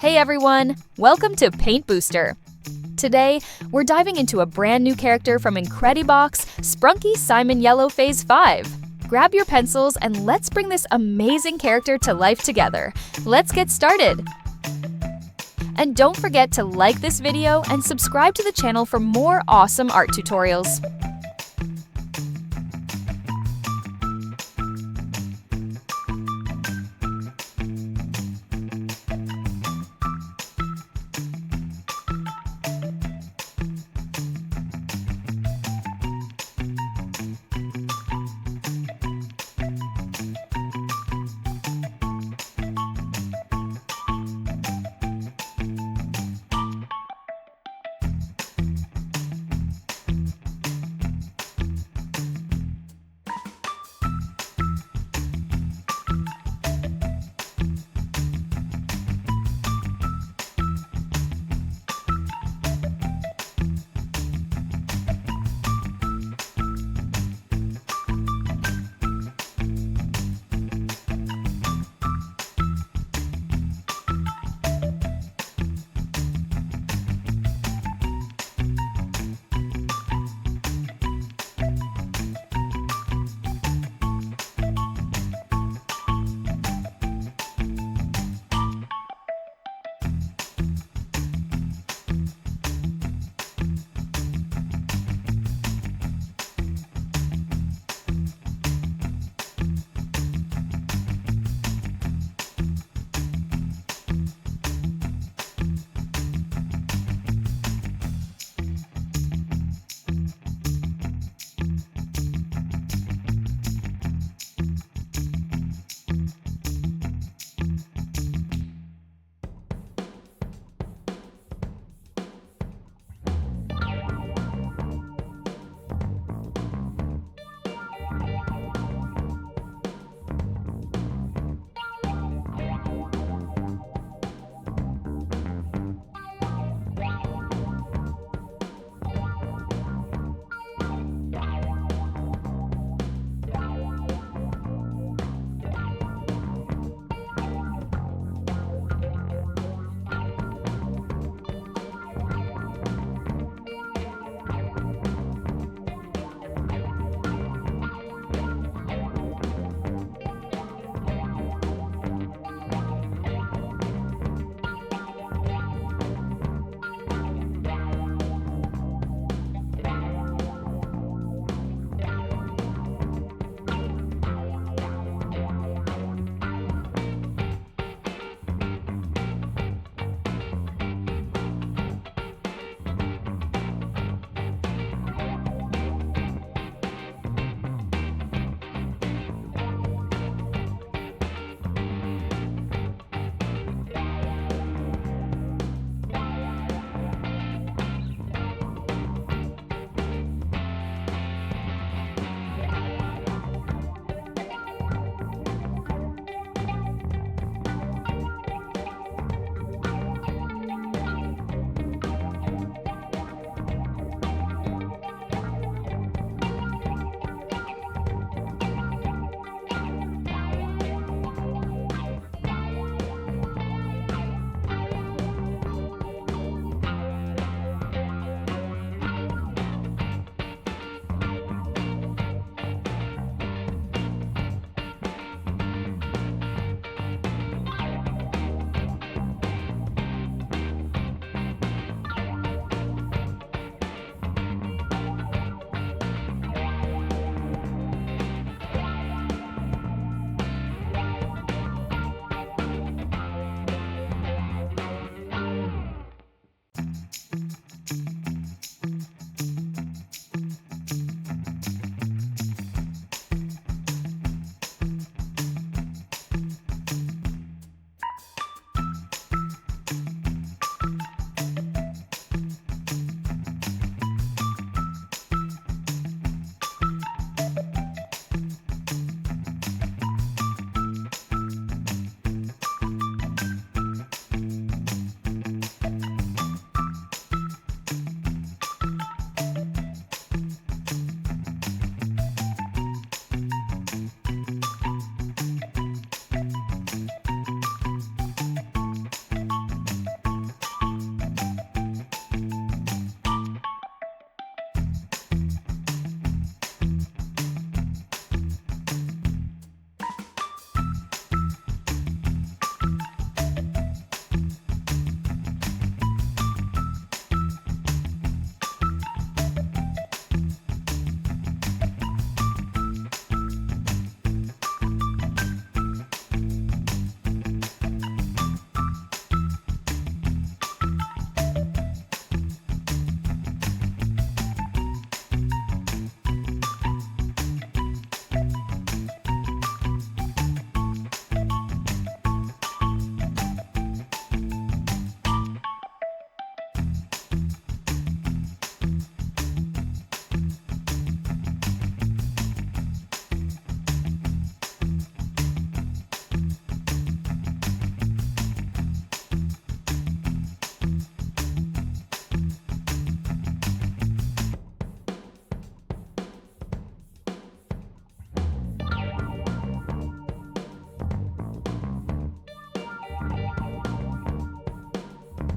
Hey everyone! Welcome to Paint Booster! Today, we're diving into a brand new character from Incredibox, Sprunki Simon Yellow Phase 5. Grab your pencils and let's bring this amazing character to life together. Let's get started! And don't forget to like this video and subscribe to the channel for more awesome art tutorials.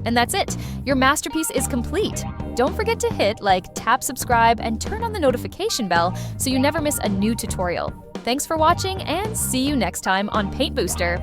And that's it! Your masterpiece is complete! Don't forget to hit like, tap subscribe, and turn on the notification bell so you never miss a new tutorial. Thanks for watching, and see you next time on Paint Booster!